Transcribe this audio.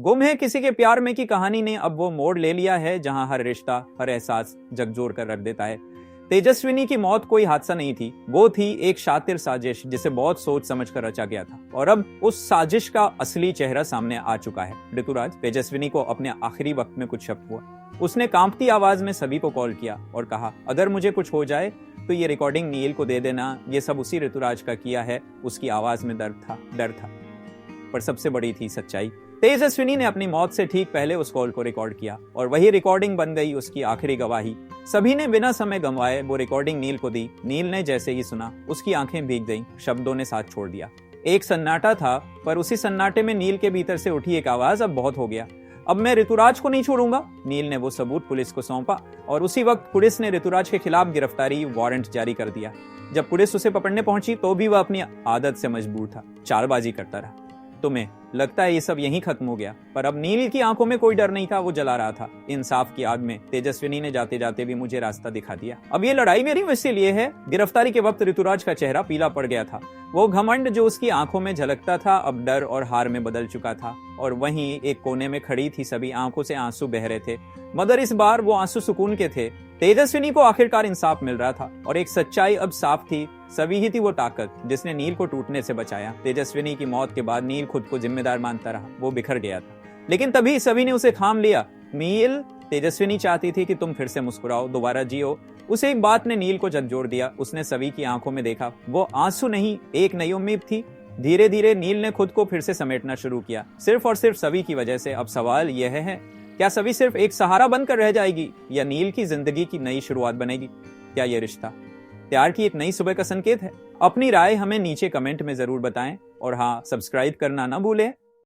गुम है किसी के प्यार में की कहानी ने अब वो मोड़ ले लिया है जहां हर रिश्ता, हर एहसास झकझोर कर रख देता है। तेजस्विनी की मौत कोई हादसा नहीं थी, वो थी एक शातिर साजिश जिसे बहुत सोच समझ कर रचा गया था। और अब उस साजिश का असली चेहरा सामने आ चुका है। ऋतुराज, तेजस्विनी को अपने आखिरी वक्त में कुछ शक हुआ। उसने कांपती आवाज में सभी को कॉल किया और कहा, अगर मुझे कुछ हो जाए तो ये रिकॉर्डिंग नील को दे देना। ये सब उसी ऋतुराज का किया है। उसकी आवाज में डर था, पर सबसे बड़ी थी सच्चाई। तेजस्विनी ने अपनी मौत से ठीक पहले उस कॉल को रिकॉर्ड किया और वही रिकॉर्डिंग बन गई उसकी आखिरी गवाही। सभी ने बिना समय गंवाए वो रिकॉर्डिंग नील को दी। नील ने जैसे ही सुना, उसकी आंखें भीग गईं, शब्दों ने साथ छोड़ दिया। एक सन्नाटा था, पर उसी सन्नाटे में नील के भीतर से उठी एक आवाज, अब बहुत हो गया, अब मैं ऋतुराज को नहीं छोड़ूंगा। नील ने वो सबूत पुलिस को सौंपा और उसी वक्त पुलिस ने ऋतुराज के खिलाफ गिरफ्तारी वारंट जारी कर दिया। जब पुलिस उसे पकड़ने पहुंची तो भी वह अपनी आदत से मजबूर था, चालबाजी करता रहा। तुम्हें लगता है ये सब यहीं खत्म हो गया, पर अब नील की आंखों में कोई डर नहीं था, वो जला रहा था। इंसाफ की आग में तेजस्विनी ने जाते जाते भी मुझे रास्ता दिखा दिया। अब ये लड़ाई मेरी वजह लिए है। गिरफ्तारी के वक्त ऋतुराज का चेहरा पीला पड़ गया था। वो घमंड जो उसकी आंखों में झलकता था अब डर और हार में बदल चुका था। और वहीं एक कोने में खड़ी थी सभी, आंखों से आंसू बह रहे थे, मगर इस बार वो आंसू सुकून के थे। तेजस्विनी को आखिरकार इंसाफ मिल रहा था और एक सच्चाई अब साफ थी। सभी ही थी वो ताकत जिसने नील को टूटने से बचाया। तेजस्विनी की मौत के बाद नील खुद को जिम्मेदार मानता रहा, वो बिखर गया था, लेकिन तभी सभी ने उसे थाम लिया। नील, तेजस्विनी चाहती थी कि तुम फिर से मुस्कुराओ, दोबारा जियो। उसे एक बात ने नील को झकझोर दिया। उसने सभी की आंखों में देखा, वो आंसू नहीं, एक नई उम्मीद थी। धीरे धीरे नील ने खुद को फिर से समेटना शुरू किया, सिर्फ और सिर्फ सभी की वजह से। अब सवाल यह है, क्या सभी सिर्फ एक सहारा बनकर रह जाएगी या नील की जिंदगी की नई शुरुआत बनेगी? क्या यह रिश्ता प्यार की एक नई सुबह का संकेत है? अपनी राय हमें नीचे कमेंट में जरूर बताएं और हाँ, सब्सक्राइब करना ना भूलें।